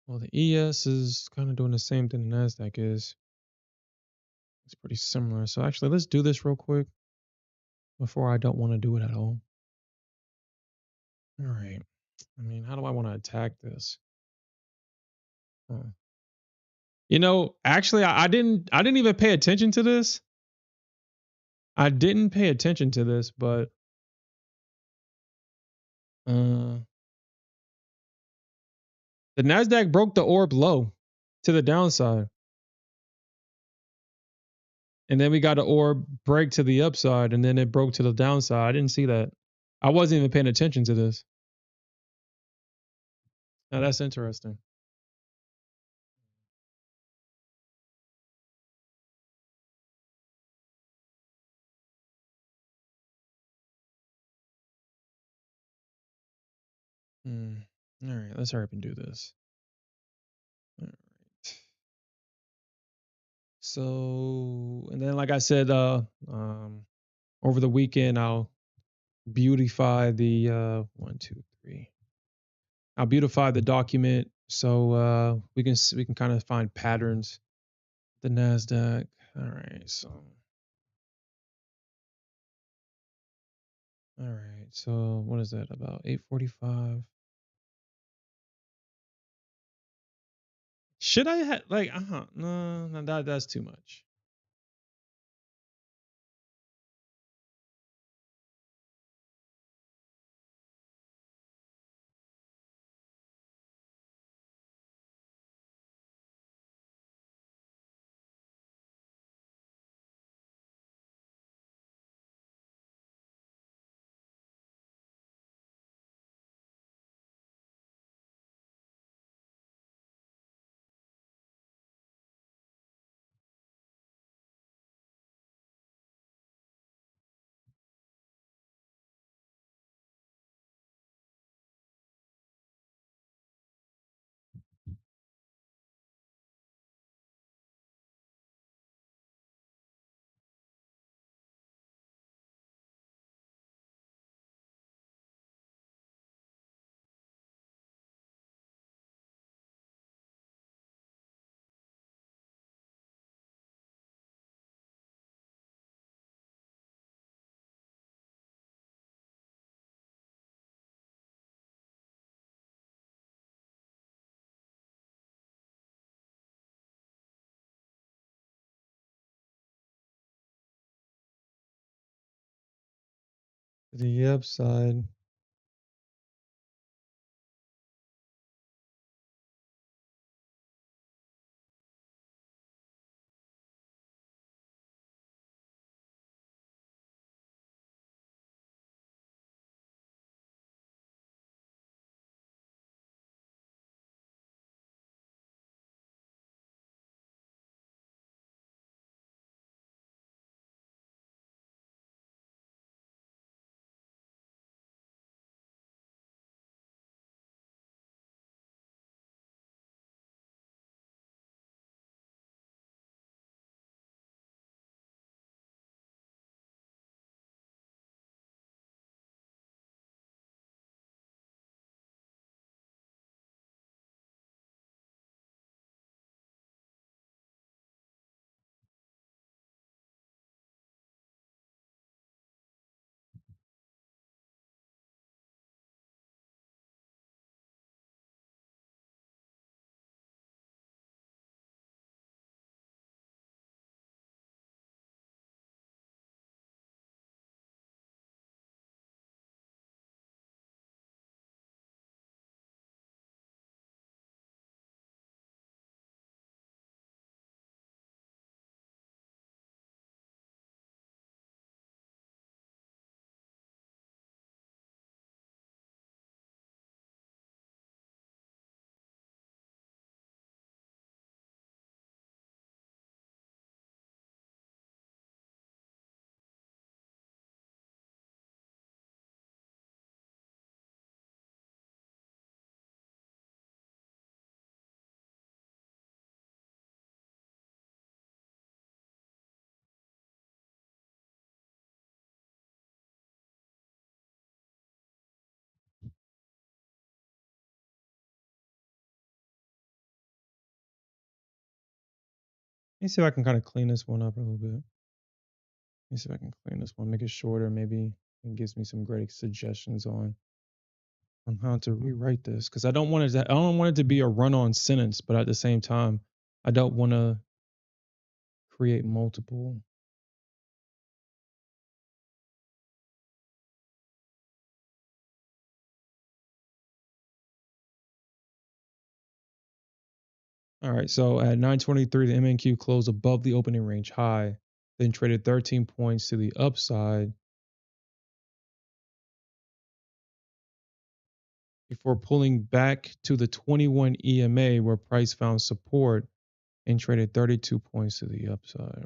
Well, the ES is kind of doing the same thing the Nasdaq is. It's pretty similar. So actually, let's do this real quick before I don't want to do it at all. All right. I mean, how do I want to attack this? Huh. You know, actually, I didn't even pay attention to this. I didn't pay attention to this, but uh, the Nasdaq broke the orb low to the downside, and then we got an orb break to the upside, and then it broke to the downside. I didn't see that. I wasn't even paying attention to this. Now that's interesting. Hmm. All right, let's hurry up and do this. All right. So, and then like I said, over the weekend I'll beautify the one, two, three. I'll beautify the document so we can kind of find patterns. The Nasdaq. All right, so all right, so what is that about 8:45? Should I have like no that's too much. The upside. me see if I can kind of clean this one up a little bit. Let me see if I can clean this one, make it shorter. Maybe it gives me some great suggestions on how to rewrite this because I don't want it to be a run-on sentence, but at the same time, I don't want to create multiple. All right, so at 9:23, the MNQ closed above the opening range high, then traded 13 points to the upside before pulling back to the 21 EMA where price found support and traded 32 points to the upside.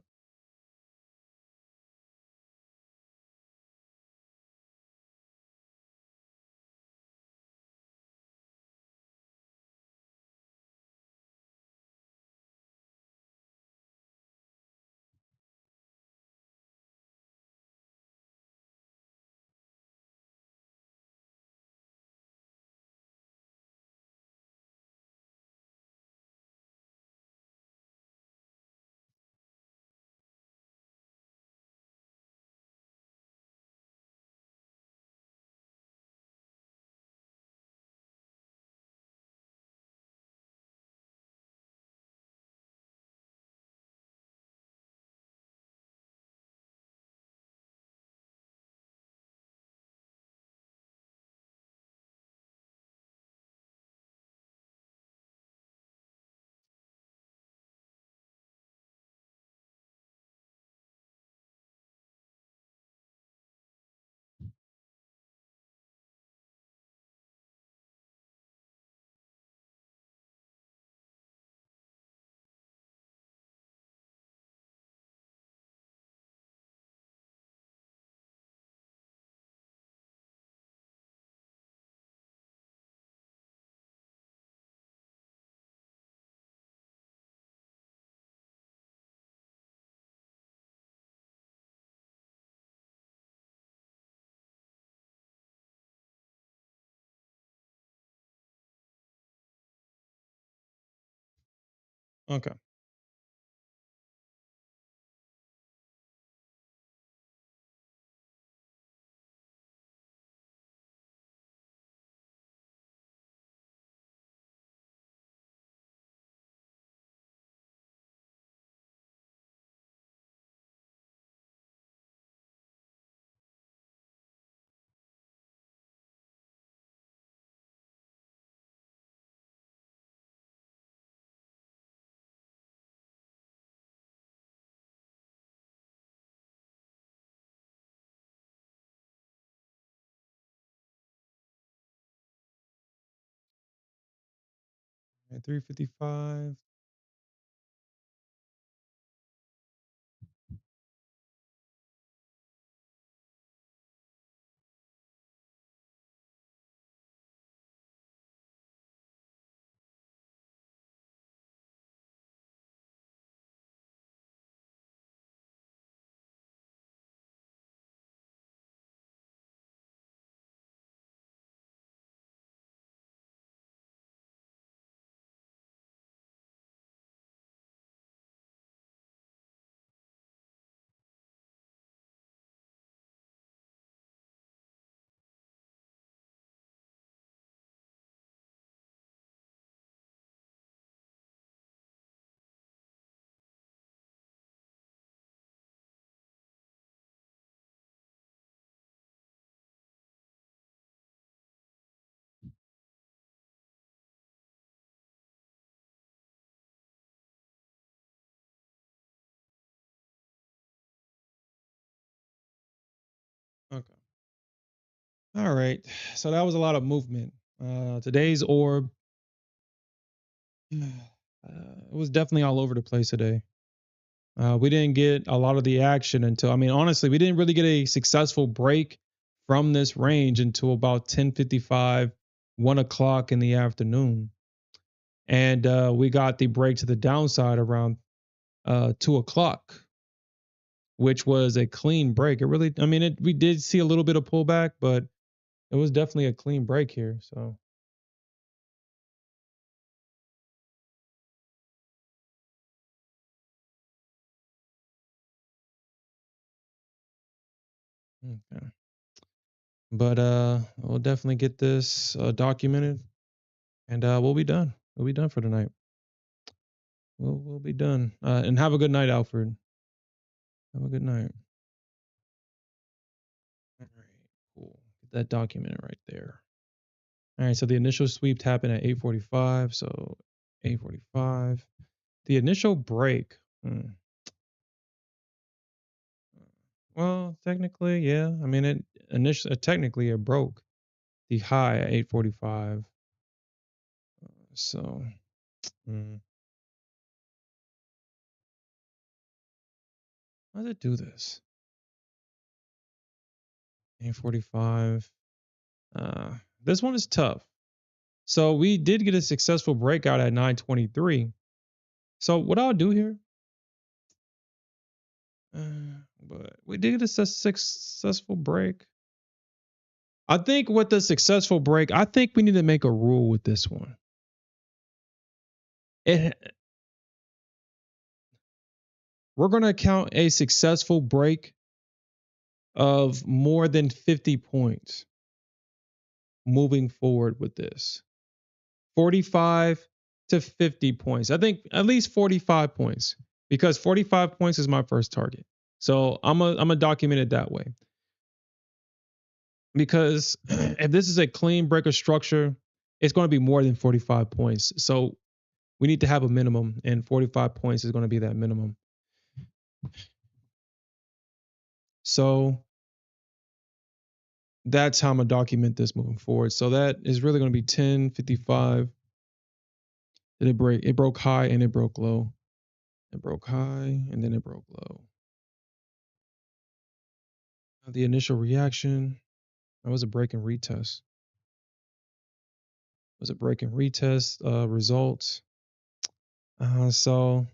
Okay. At 355. Okay. All right. So that was a lot of movement. Today's orb, it was definitely all over the place today. We didn't get a lot of the action until, I mean, honestly, we didn't really get a successful break from this range until about 10:55, 1 o'clock in the afternoon. And we got the break to the downside around 2 o'clock, which was a clean break. It really, I mean, we did see a little bit of pullback, but it was definitely a clean break here. So Okay. But we'll definitely get this documented, and we'll be done. We'll be done for tonight. We'll be done. And have a good night, Alfred. Have a good night. All right, cool. Get that documented right there. All right, so the initial sweep happened at 8:45. So 8:45. The initial break. Well, technically, yeah. I mean, it initially technically it broke the high at 8:45. So, mm, how did it do this? 8:45. This one is tough. So we did get a successful breakout at 9:23. So what I'll do here, but we did get a successful break. I think with the successful break, I think we need to make a rule with this one. We're going to count a successful break of more than 50 points moving forward with this. 45 to 50 points. I think at least 45 points, because 45 points is my first target. So I'm gonna document it that way. Because if this is a clean break of structure, it's going to be more than 45 points. So we need to have a minimum, and 45 points is going to be that minimum. So that's how I'm gonna document this moving forward. So that is really going to be 10:55. Did it break? It broke high and it broke low. It broke high and then it broke low. The initial reaction, that was a break and retest. It was a break and retest results. So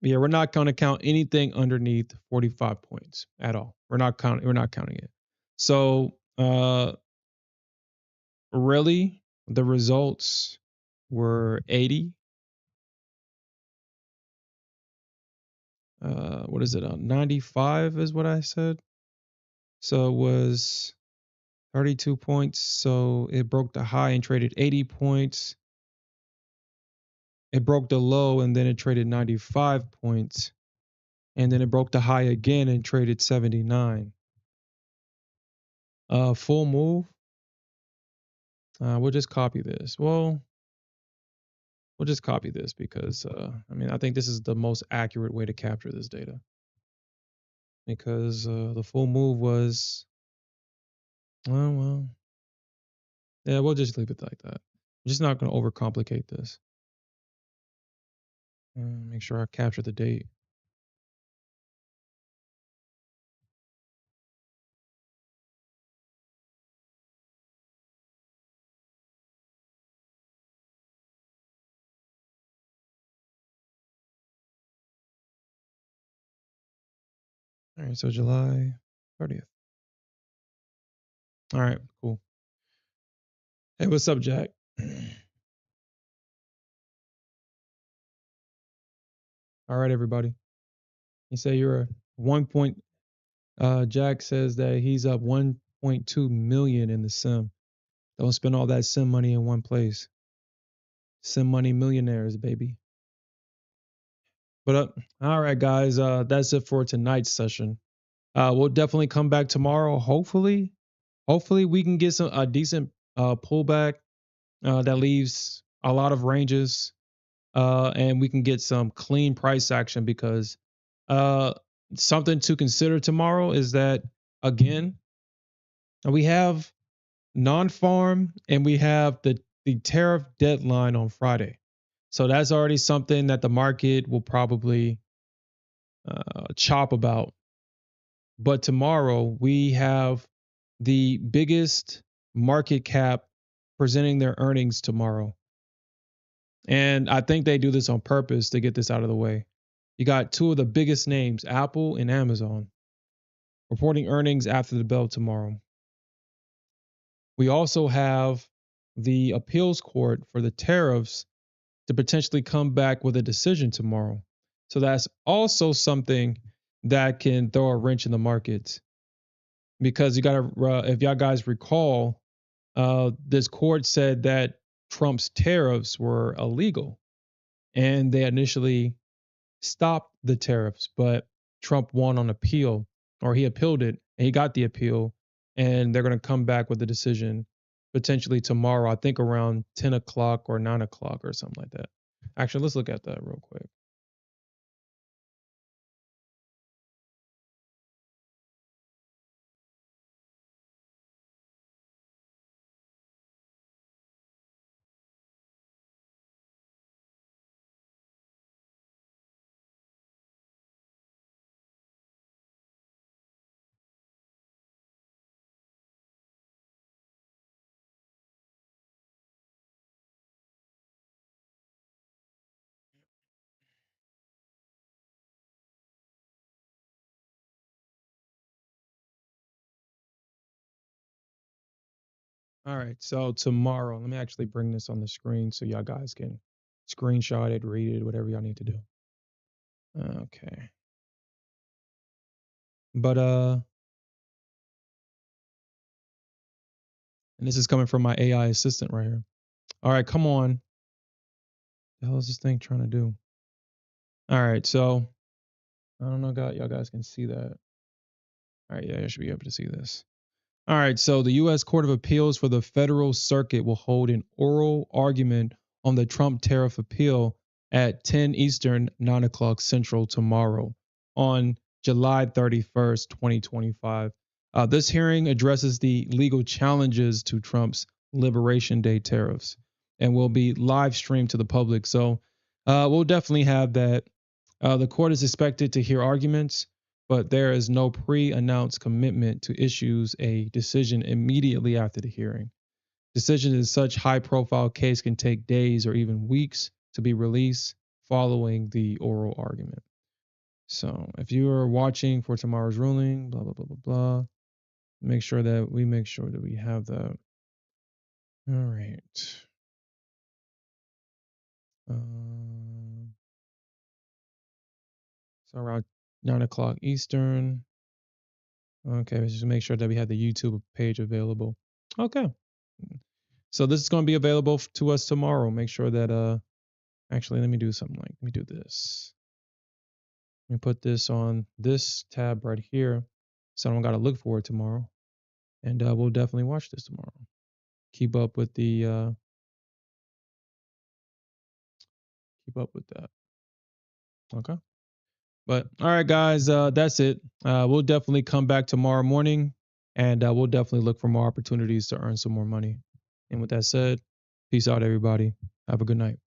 yeah, we're not going to count anything underneath 45 points at all. We're not counting it. So really the results were 80. What is it? 95 is what I said. So it was 32 points. So it broke the high and traded 80 points. It broke the low and then it traded 95 points. And then it broke the high again and traded 79. Full move. We'll just copy this. Well, we'll just copy this because I mean, I think this is the most accurate way to capture this data. Because the full move was, well, yeah, we'll just leave it like that. I'm just not going to overcomplicate this. Make sure I capture the date. All right, so July 30th. All right, cool. Hey, what's up, Jack? All right, everybody. You say you're a 1 point. Jack says that he's up 1.2 million in the sim. Don't spend all that sim money in one place. Sim money millionaires, baby. But all right, guys. That's it for tonight's session. We'll definitely come back tomorrow. Hopefully we can get a decent pullback that leaves a lot of ranges, and we can get some clean price action, because something to consider tomorrow is that, again, we have non-farm and we have the tariff deadline on Friday. So that's already something that the market will probably chop about. But tomorrow we have the biggest market cap presenting their earnings tomorrow. And I think they do this on purpose to get this out of the way. You got two of the biggest names, Apple and Amazon, reporting earnings after the bell tomorrow. We also have the appeals court for the tariffs to potentially come back with a decision tomorrow. So that's also something that can throw a wrench in the markets. Because you got to, if y'all guys recall, this court said that Trump's tariffs were illegal, and they initially stopped the tariffs, but Trump won on appeal, or he appealed it, and he got the appeal, and they're going to come back with a decision potentially tomorrow. I think around 10 o'clock or 9 o'clock or something like that. Actually, let's look at that real quick. All right, so tomorrow, let me actually bring this on the screen so y'all guys can screenshot it, read it, whatever y'all need to do. Okay. But and this is coming from my AI assistant right here. All right, come on. The hell is this thing trying to do? All right, so I don't know, y'all guys can see that. All right, yeah, you should be able to see this. All right, so the U.S. Court of Appeals for the Federal Circuit will hold an oral argument on the Trump tariff appeal at 10 Eastern, 9 o'clock Central tomorrow on July 31st, 2025. This hearing addresses the legal challenges to Trump's Liberation Day tariffs and will be live streamed to the public. So we'll definitely have that. The court is expected to hear arguments, but there is no pre-announced commitment to issues a decision immediately after the hearing. Decisions in such high-profile case can take days or even weeks to be released following the oral argument. So if you are watching for tomorrow's ruling, blah, blah, blah, blah, blah, make sure that we have that. All right. So around 9 o'clock Eastern. Okay, let's just make sure that we have the YouTube page available. Okay. So this is going to be available to us tomorrow. Make sure that actually let me do something let me do this. Let me put this on this tab right here, so I don't got to look for it tomorrow. And we'll definitely watch this tomorrow. Keep up with the keep up with that. Okay. But all right, guys, that's it. We'll definitely come back tomorrow morning, and we'll definitely look for more opportunities to earn some more money. And with that said, peace out, everybody. Have a good night.